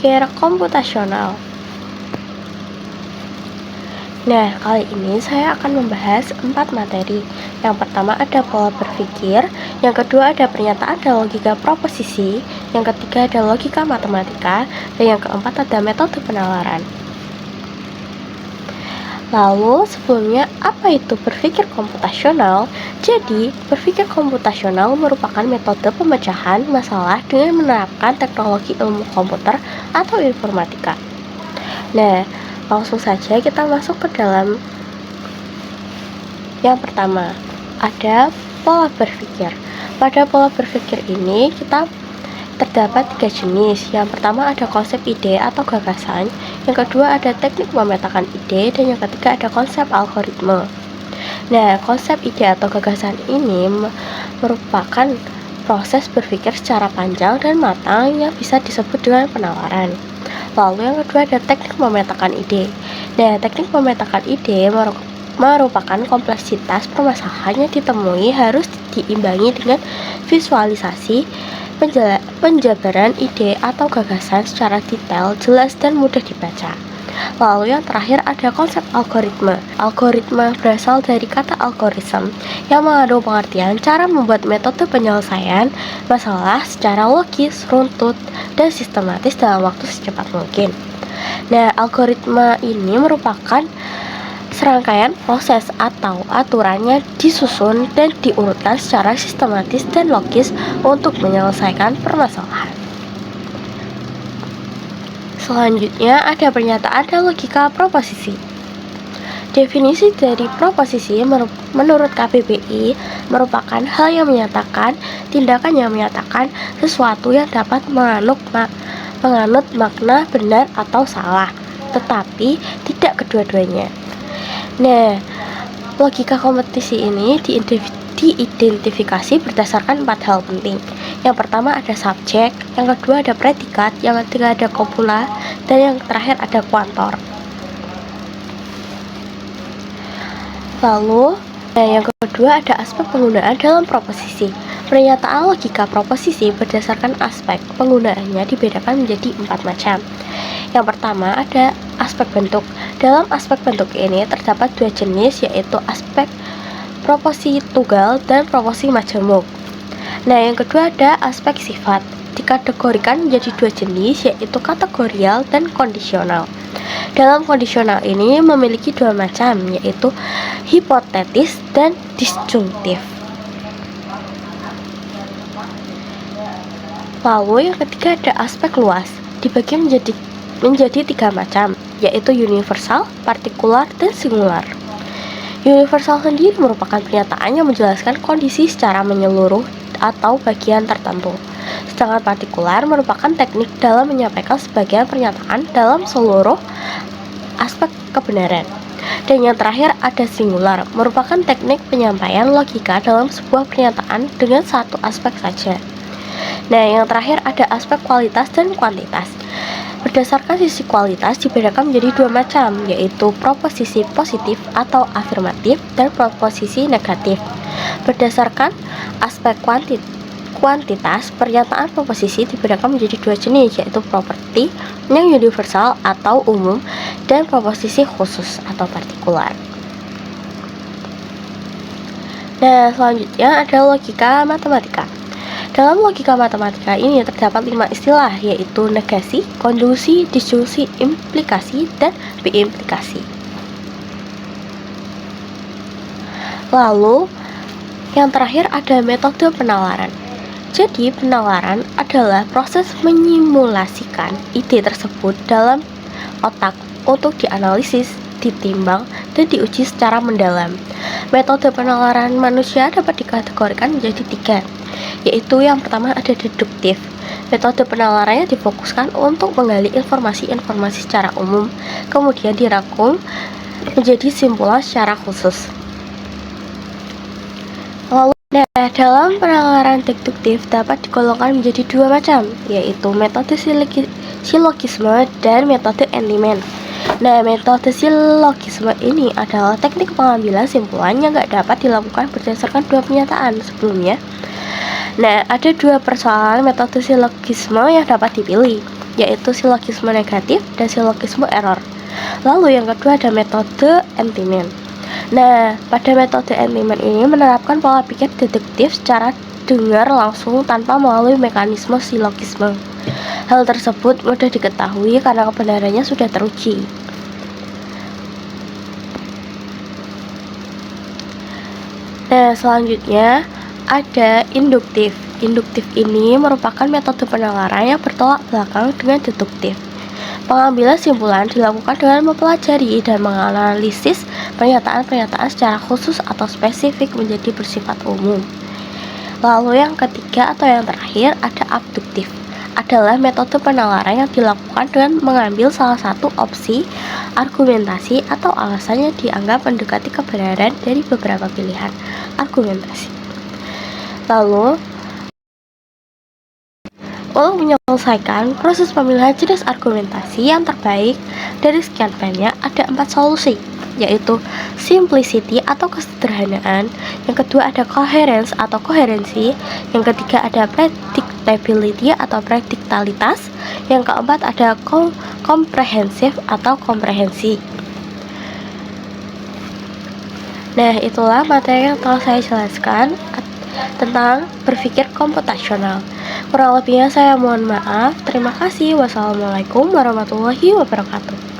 berpikir komputasional. Nah, kali ini saya akan membahas 4 materi. Yang pertama ada pola berpikir, yang kedua ada pernyataan dan logika proposisi, yang ketiga ada logika matematika, dan yang keempat ada metode penalaran. Lalu, sebelumnya, apa itu berpikir komputasional? Jadi, berpikir komputasional merupakan metode pemecahan masalah dengan menerapkan teknologi ilmu komputer atau informatika. Nah, langsung saja kita masuk ke dalam yang pertama, ada pola berpikir. Pada pola berpikir ini, terdapat 3 jenis. Yang pertama ada konsep ide atau gagasan, yang kedua ada teknik memetakan ide, dan yang ketiga ada konsep algoritma. Nah, konsep ide atau gagasan ini merupakan proses berpikir secara panjang dan matang yang bisa disebut dengan penalaran. Lalu yang kedua ada teknik memetakan ide. Nah, teknik memetakan ide merupakan kompleksitas permasalahan yang ditemui harus diimbangi dengan visualisasi, penjabaran ide atau gagasan secara detail, jelas, dan mudah dibaca. Lalu yang terakhir ada konsep algoritma. Algoritma berasal dari kata algorithm yang mengandung pengertian cara membuat metode penyelesaian masalah secara logis, runtut, dan sistematis dalam waktu secepat mungkin. Nah, algoritma ini merupakan serangkaian proses atau aturannya disusun dan diurutkan secara sistematis dan logis untuk menyelesaikan permasalahan. Selanjutnya ada pernyataan dan logika proposisi. Definisi dari proposisi menurut KBBI merupakan hal yang menyatakan, tindakan yang menyatakan sesuatu yang dapat menganut makna benar atau salah, tetapi tidak kedua-duanya. Nah, logika kompetisi ini diidentifikasi berdasarkan 4 hal penting. Yang pertama ada subjek, yang kedua ada predikat, yang ketiga ada kopula, dan yang terakhir ada kuantor. Lalu, yang kedua ada aspek penggunaan dalam proposisi. Pernyataan logika proposisi berdasarkan aspek penggunaannya dibedakan menjadi 4 macam. Yang pertama ada aspek bentuk. Dalam aspek bentuk ini terdapat 2 jenis, yaitu aspek proporsi tunggal dan proporsi majemuk. Nah, yang kedua ada aspek sifat. Dikategorikan menjadi 2 jenis, yaitu kategorial dan kondisional. Dalam kondisional ini memiliki 2 macam, yaitu hipotetis dan disjungtif. Lalu yang ketiga ada aspek luas. Dibagi menjadi 3 macam, yaitu universal, partikular, dan singular. Universal sendiri merupakan pernyataan yang menjelaskan kondisi secara menyeluruh atau bagian tertentu. Sedangkan partikular merupakan teknik dalam menyampaikan sebagian pernyataan dalam seluruh aspek kebenaran. Dan yang terakhir ada singular, merupakan teknik penyampaian logika dalam sebuah pernyataan dengan satu aspek saja. Nah, yang terakhir ada aspek kualitas dan kuantitas. Berdasarkan sisi kualitas dibedakan menjadi 2 macam, yaitu proposisi positif atau afirmatif dan proposisi negatif. Berdasarkan aspek kuantitas, pernyataan proposisi dibedakan menjadi 2 jenis, yaitu properti yang universal atau umum dan proposisi khusus atau partikular. Nah, selanjutnya ada logika matematika. Dalam logika matematika ini terdapat 5 istilah, yaitu negasi, konjungsi, disjungsi, implikasi, dan biimplikasi. Lalu, yang terakhir ada metode penalaran. Jadi, penalaran adalah proses menyimulasikan ide tersebut dalam otak untuk dianalisis, ditimbang, dan diuji secara mendalam. Metode penalaran manusia dapat dikategorikan menjadi 3, yaitu yang pertama ada deduktif. Metode penalarannya difokuskan untuk menggali informasi-informasi secara umum, kemudian dirangkum menjadi simpulan secara khusus. Lalu, dalam penalaran deduktif dapat digolongkan menjadi 2 macam, yaitu metode silogisme dan metode Enliman. Nah, metode silogisme ini adalah teknik pengambilan simpulan yang tidak dapat dilakukan berdasarkan 2 pernyataan sebelumnya. Nah, ada 2 persoalan metode silogisme yang dapat dipilih. yaitu silogisme negatif dan silogisme error. Lalu yang kedua ada metode Entymian. Nah, pada metode Entymian ini menerapkan pola pikir deduktif secara dengar langsung tanpa melalui mekanisme silogisme. Hal tersebut mudah diketahui karena kebenarannya sudah teruji. Nah, selanjutnya ada induktif. Induktif ini merupakan metode penalaran yang bertolak belakang dengan deduktif. Pengambilan simpulan dilakukan dengan mempelajari dan menganalisis pernyataan-pernyataan secara khusus atau spesifik menjadi bersifat umum. Lalu yang ketiga atau yang terakhir ada abduktif. Adalah metode penalaran yang dilakukan dengan mengambil salah satu opsi, argumentasi, atau alasan yang dianggap mendekati kebenaran dari beberapa pilihan argumentasi. Lalu, untuk menyelesaikan proses pemilihan jenis argumentasi yang terbaik dari sekian banyak, ada 4 solusi, yaitu simplicity atau kesederhanaan, yang kedua ada coherence atau koherensi, yang ketiga ada predictability atau prediktalitas, yang keempat ada komprehensif atau komprehensi. Nah, itulah materi yang telah saya jelaskan tentang berpikir komputasional. Kurang lebihnya saya mohon maaf. Terima kasih. Wassalamualaikum warahmatullahi wabarakatuh.